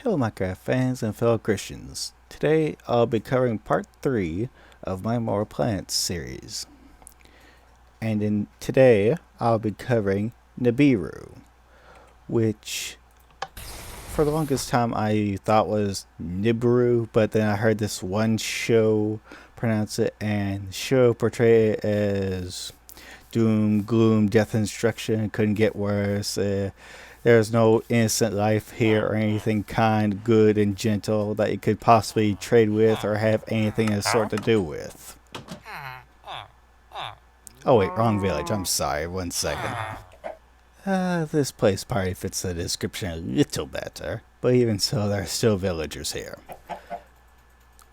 Hello Minecraft fans and fellow Christians. Today I'll be covering part 3 of my More Planets series. And today I'll be covering Nibiru, which for the longest time I thought was Nibiru, but then I heard this one show pronounce it, and the show portrayed it as doom, gloom, death and destruction. Couldn't get worse. There's no innocent life here or anything kind, good, and gentle that you could possibly trade with or have anything of the sort to do with. Oh wait, wrong village. I'm sorry. 1 second. This place probably fits the description a little better, but even so, there are still villagers here.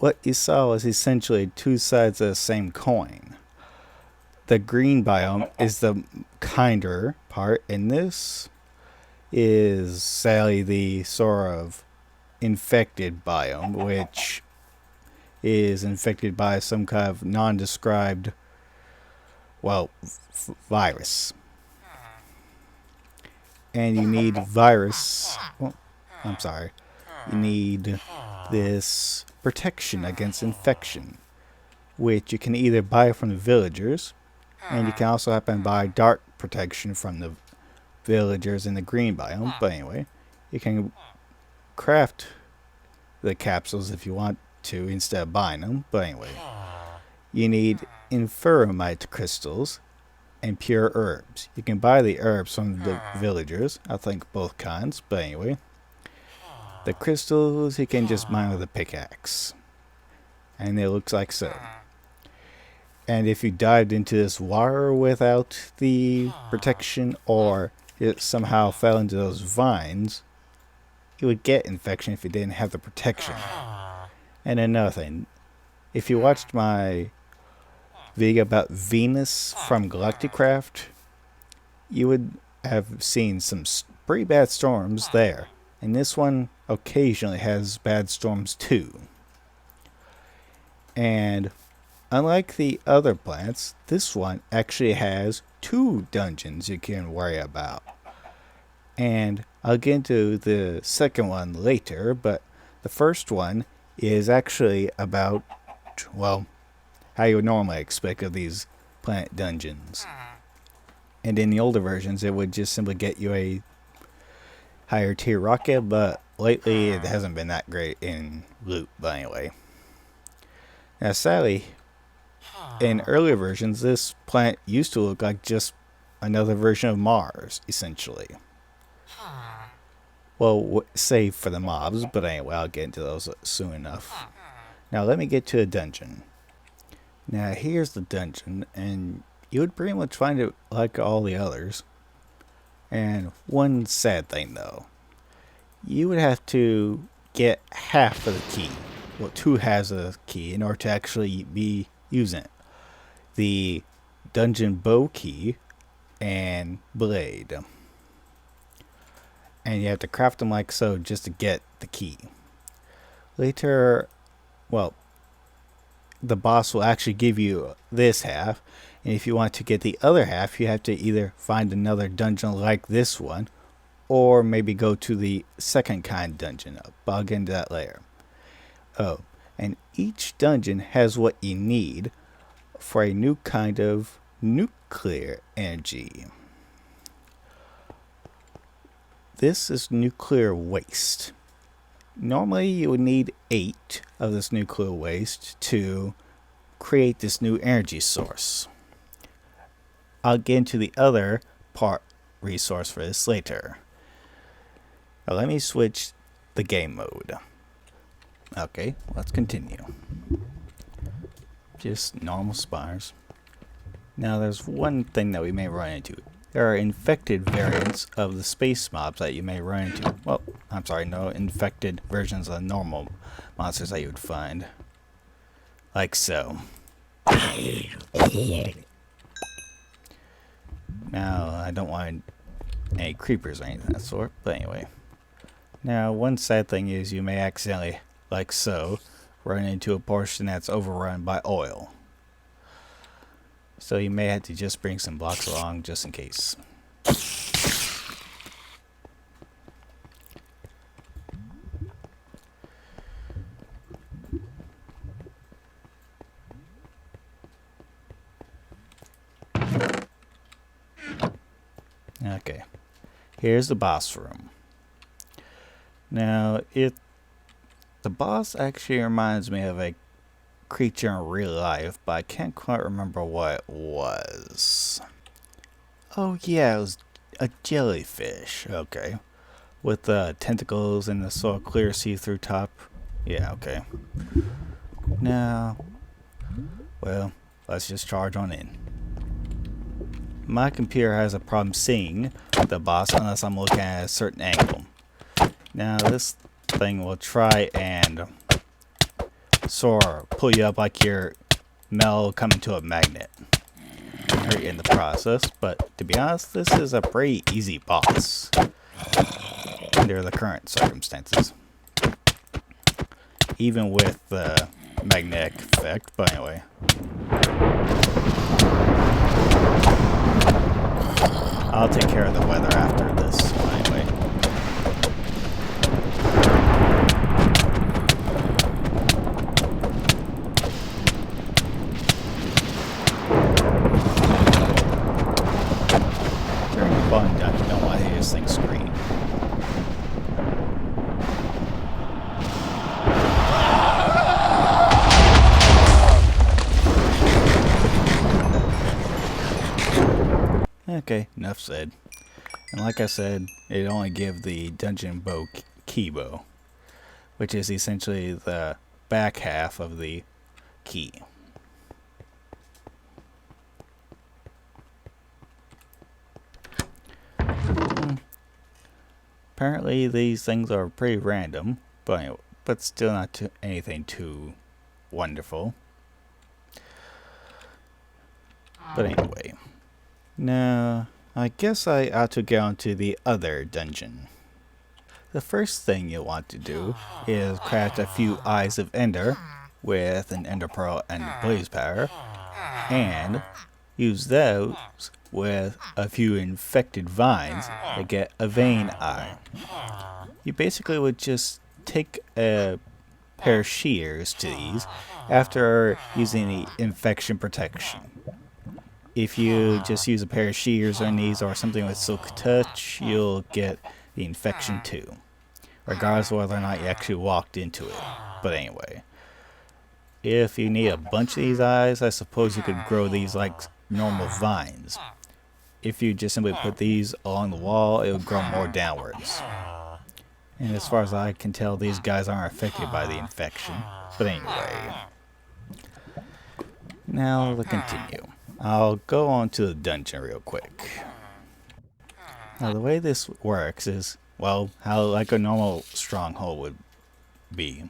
What you saw was essentially two sides of the same coin. The green biome is the kinder part, and this is sadly the sort of infected biome, which is infected by some kind of non-described, virus. And you need you need this protection against infection, which you can either buy from the villagers, and you can also happen to buy dark protection from the villagers in the green biome. But anyway, you can craft the capsules if you want to instead of buying them. But anyway, you need infuromite crystals and pure herbs. You can buy the herbs from the villagers, I think both kinds. But anyway, the crystals you can just mine with a pickaxe, and it looks like so. And if you dived into this water without the protection, or it somehow fell into those vines, you would get infection if you didn't have the protection. And another thing, if you watched my video about Venus from Galacticraft, you would have seen some pretty bad storms there. And this one occasionally has bad storms too. And unlike the other planets, this one actually has 2 dungeons you can worry about. And I'll get into the second one later, but the first one is actually about, how you would normally expect of these planet dungeons. And in the older versions, it would just simply get you a higher tier rocket, but lately it hasn't been that great in loot. But anyway, now sadly, in earlier versions, this planet used to look like just another version of Mars, essentially. Well, save for the mobs, but anyway, I'll get into those soon enough. Now let me get to a dungeon. Now here's the dungeon, and you would pretty much find it like all the others. And one sad thing though, you would have to get half of the key, 2 halves of the key, in order to actually be using it. The dungeon bow key and blade. And you have to craft them like so just to get the key. Later, the boss will actually give you this half, and if you want to get the other half, you have to either find another dungeon like this one, or maybe go to the second kind dungeon up. But I'll get into that later. Oh, and each dungeon has what you need for a new kind of nuclear energy. This is nuclear waste. Normally you would need 8 of this nuclear waste to create this new energy source. I'll get into the other resource for this later. Now let me switch the game mode. Okay, let's continue. Just normal spires. Now there's one thing that we may run into. There are infected variants of the space mobs that you may run into. Infected versions of normal monsters that you would find. Like so. Now, I don't want any creepers or anything of that sort, but anyway. Now, one sad thing is you may accidentally, like so, run into a portion that's overrun by oil. So you may have to just bring some blocks along just in case. Here's the boss room. Now, the boss actually reminds me of a creature in real life, but I can't quite remember what it was. Oh yeah, it was a jellyfish. Okay. With tentacles and the sort of clear see-through top. Yeah, okay. Now, well, let's just charge on in. My computer has a problem seeing the boss unless I'm looking at a certain angle. Now this thing will try and sort of pull you up like your metal coming to a magnet. Hurt you in the process, but to be honest, this is a pretty easy boss under the current circumstances. Even with the magnetic effect, but anyway. I'll take care of the weather after this, anyway. Turn the volume down if you don't want to hear this thing scream. Okay, enough said. And like I said, it only gives the dungeon bow key bow, which is essentially the back half of the key. Apparently these things are pretty random, but still not anything too wonderful. But anyway. Now, I guess I ought to get on to the other dungeon. The first thing you'll want to do is craft a few Eyes of Ender with an Ender Pearl and Blaze Power, and use those with a few infected vines to get a Vein Eye. You basically would just take a pair of shears to these after using the infection protection. If you just use a pair of shears on these or something with Silk Touch, you'll get the infection too, regardless of whether or not you actually walked into it. But anyway, if you need a bunch of these eyes, I suppose you could grow these like normal vines. If you just simply put these along the wall, it would grow more downwards. And as far as I can tell, these guys aren't affected by the infection. But anyway, now to continue. I'll go on to the dungeon real quick. Now the way this works is, well, how like a normal stronghold would be.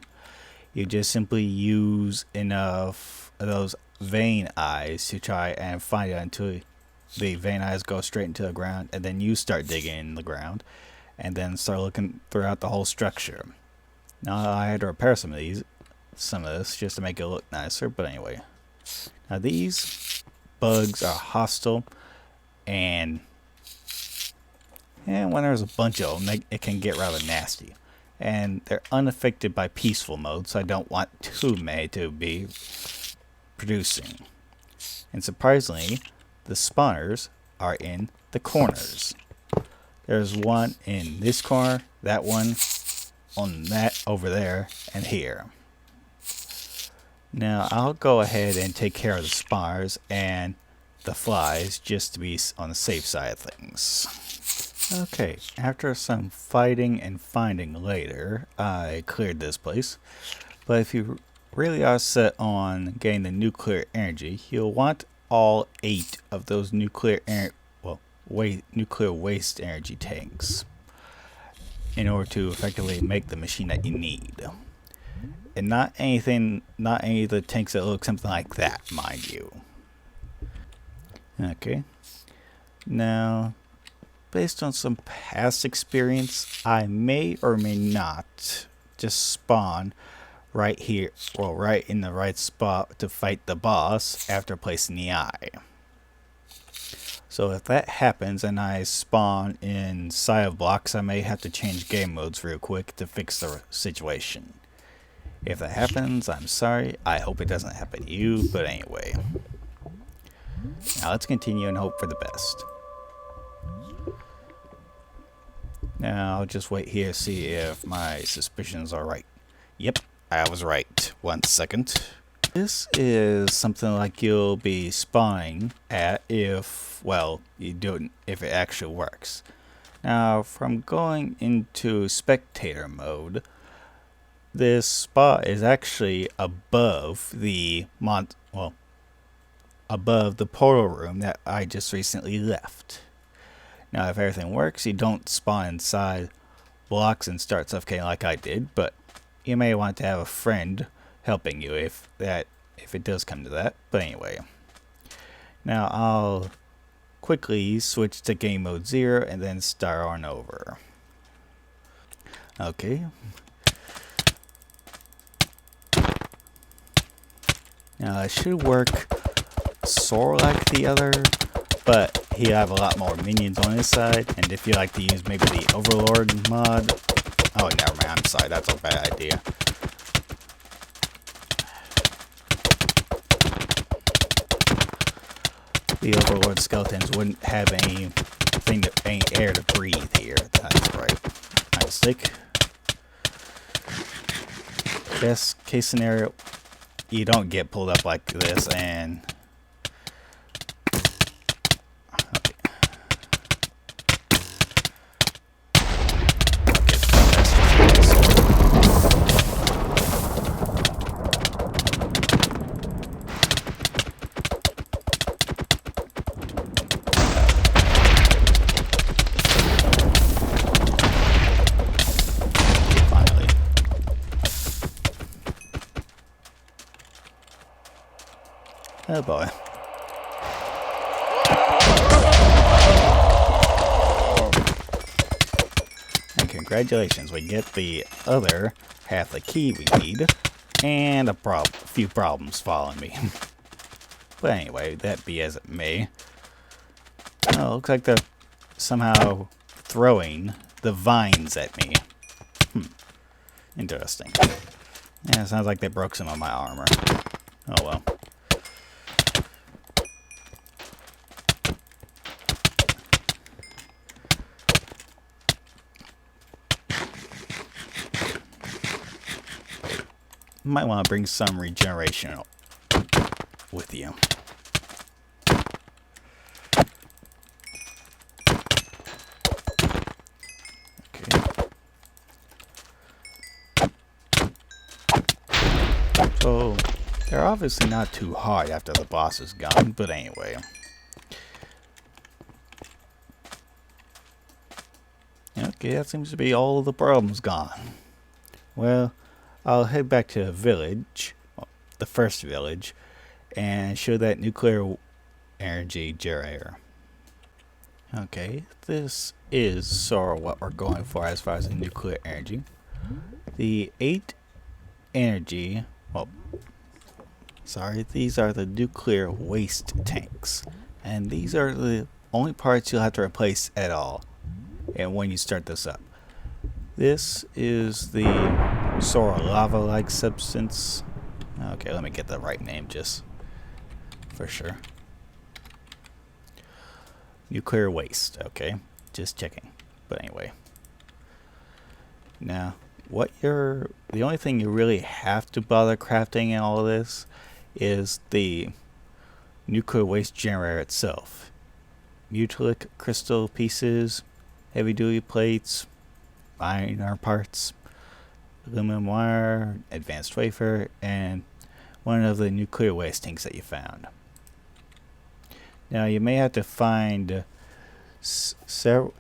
You just simply use enough of those vein eyes to try and find it until the vein eyes go straight into the ground, and then you start digging in the ground and then start looking throughout the whole structure. Now I had to repair some of this just to make it look nicer, but anyway. Now these bugs are hostile, and when there's a bunch of them, it can get rather nasty. And they're unaffected by peaceful mode, so I don't want too many to be producing. And surprisingly, the spawners are in the corners. There's one in this corner, that one on that over there, and here. Now I'll go ahead and take care of the spawners and the flies just to be on the safe side of things. Okay, after some fighting and finding later, I cleared this place. But if you really are set on getting the nuclear energy, you'll want all 8 of those nuclear waste energy tanks in order to effectively make the machine that you need. And not any of the tanks that look something like that, mind you. Okay. Now, based on some past experience, I may or may not just spawn right here, well, right in the right spot to fight the boss after placing the eye. So if that happens and I spawn inside of blocks, I may have to change game modes real quick to fix the situation. If that happens, I'm sorry. I hope it doesn't happen to you, but anyway. Now let's continue and hope for the best. Now I'll just wait here to see if my suspicions are right. Yep, I was right. 1 second. This is something like you'll be spying at if, well, you do it if it actually works. Now, from going into spectator mode, this spot is actually above the above the portal room that I just recently left. Now, if everything works, you don't spawn inside blocks and start suffocating like I did, but you may want to have a friend helping you if it does come to that. But anyway, now I'll quickly switch to game mode 0 and then start on over. Okay. Now it should work sort of like the other, but he'll have a lot more minions on his side, and if you like to use maybe the Overlord mod, oh never mind, I'm sorry, that's a bad idea. The Overlord skeletons wouldn't have any air to breathe here. That's right. My mistake. Best case scenario, you don't get pulled up like this, and oh boy. And congratulations, we get the other half the key we need, and a few problems following me. But anyway, that be as it may. Oh, looks like they're somehow throwing the vines at me. Interesting. Yeah, it sounds like they broke some of my armor. Oh well. Might want to bring some regeneration with you. Okay. So, they're obviously not too hard after the boss is gone, but anyway. Okay, that seems to be all the problems gone. Well, I'll head back to the village, well, the first village, and show that nuclear energy generator. Okay, this is sort of what we're going for as far as the nuclear energy. The 8 energy, well, sorry, these are the nuclear waste tanks, and these are the only parts you'll have to replace at all, and when you start this up. This is the sort of lava-like substance. Okay, let me get the right name just for sure. Nuclear waste, okay. Just checking. But anyway. Now, the only thing you really have to bother crafting in all of this is the nuclear waste generator itself. Metallic crystal pieces, heavy-duty plates, iron parts, aluminum wire, advanced wafer, and one of the nuclear waste tanks that you found. Now you may have to find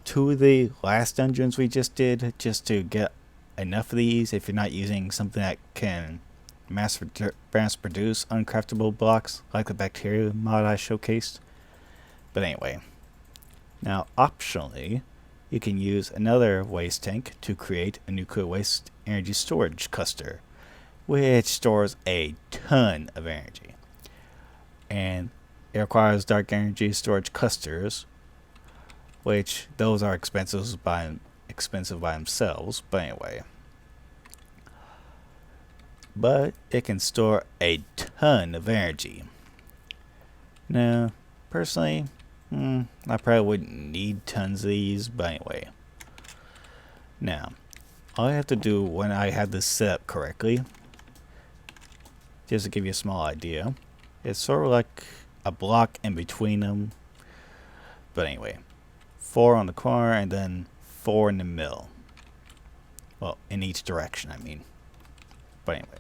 two of the last dungeons we just did just to get enough of these if you're not using something that can mass produce uncraftable blocks like the bacteria mod I showcased. But anyway, now optionally you can use another waste tank to create a nuclear waste energy storage cluster, which stores a ton of energy. And it requires dark energy storage clusters, which those are expensive by themselves, but anyway. But it can store a ton of energy. Now, personally, I probably wouldn't need tons of these, but anyway. Now, all I have to do when I have this set up correctly, just to give you a small idea, it's sort of like a block in between them. But anyway, 4 on the corner and then 4 in the middle. Well, in each direction, I mean. But anyway.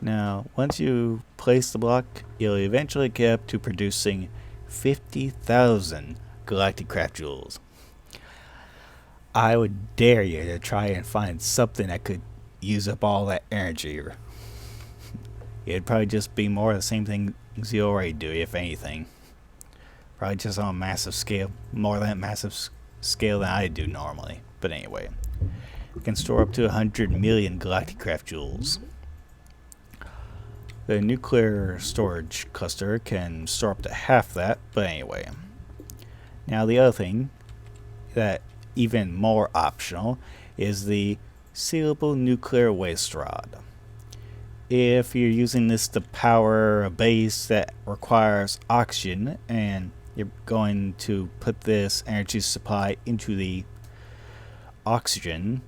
Now, once you place the block, you'll eventually get up to producing 50,000 galactic craft jewels. I would dare you to try and find something that could use up all that energy. It'd probably just be more of the same things you already do, if anything. Probably just on a massive scale, more than a massive scale than I do normally. But anyway, you can store up to 100 million galactic craft jewels. The nuclear storage cluster can store up to half that, but anyway. Now the other thing that even more optional is the sealable nuclear waste rod. If you're using this to power a base that requires oxygen and you're going to put this energy supply into the oxygen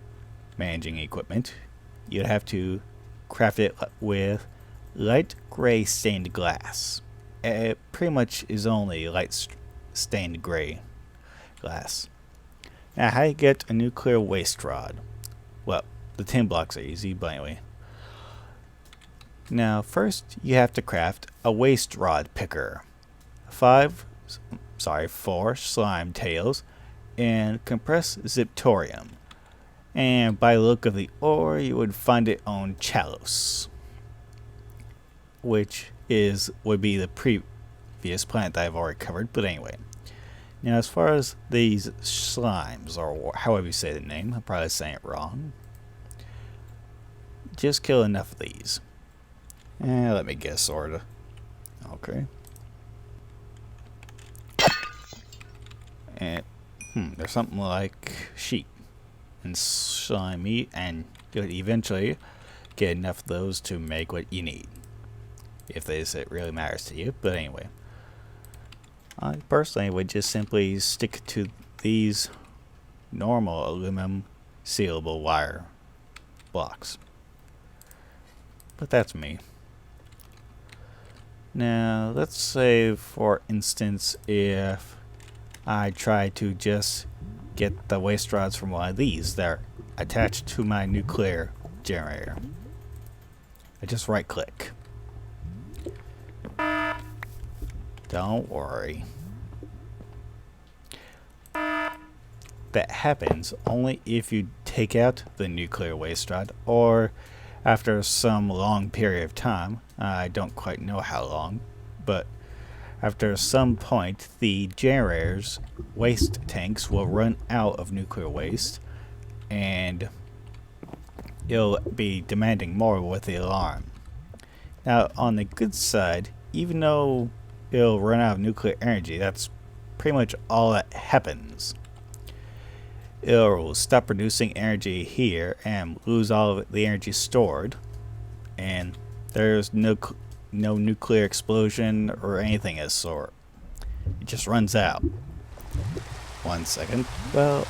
managing equipment, you'd have to craft it with light gray stained glass. It pretty much is only light stained gray glass. Now, how do you get a nuclear waste rod? Well, the tin blocks are easy, but anyway. Now, first you have to craft a waste rod picker. 4 slime tails and compressed ziptorium. And by the look of the ore, you would find it on Chalos, which would be the previous planet that I've already covered. But anyway, now as far as these slimes, or however you say the name, I'm probably saying it wrong, just kill enough of these. And let me guess, sorta. Okay. And there's something like sheep and slime meat, and you'll eventually get enough of those to make what you need, if it really matters to you. But anyway, I personally would just simply stick to these normal aluminum sealable wire blocks. But that's me. Now, let's say, for instance, if I try to just get the waste rods from one of these that are attached to my nuclear generator. I just right click. Don't worry. That happens only if you take out the nuclear waste rod, or after some long period of time. I don't quite know how long, but after some point the generator's waste tanks will run out of nuclear waste, and it'll be demanding more with the alarm. Now, on the good side, even though it'll run out of nuclear energy, that's pretty much all that happens. It'll stop producing energy here and lose all of the energy stored, and there's no nuclear explosion or anything of the sort. It just runs out. 1 second. Well,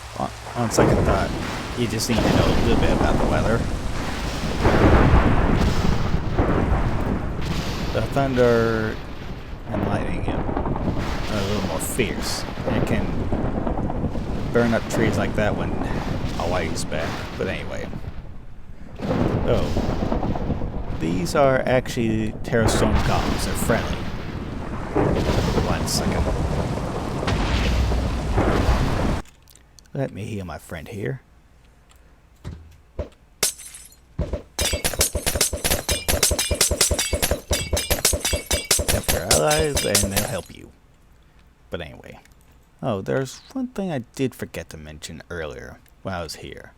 on second thought, you just need to know a little bit about the weather. The thunder and lightning are a little more fierce, and it can burn up trees like that when Hawaii's back. But anyway. Oh. These are actually terrastone golems. They're friendly. 1 second. Let me heal my friend here. Help your allies and they'll help you. But anyway. Oh, there's one thing I did forget to mention earlier when I was here.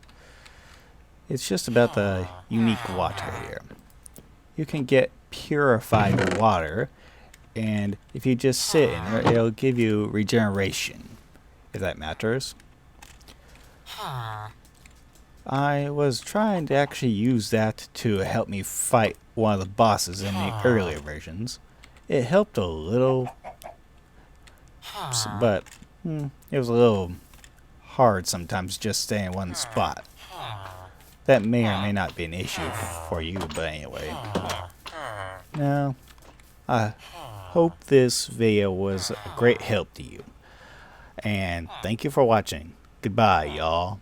It's just about the unique water here. You can get purified water, and if you just sit in it, it'll give you regeneration, if that matters. I was trying to actually use that to help me fight one of the bosses in the earlier versions. It helped a little, but it was a little hard sometimes just stay in one spot. That may or may not be an issue for you, but anyway. Now, I hope this video was a great help to you. And thank you for watching. Goodbye, y'all.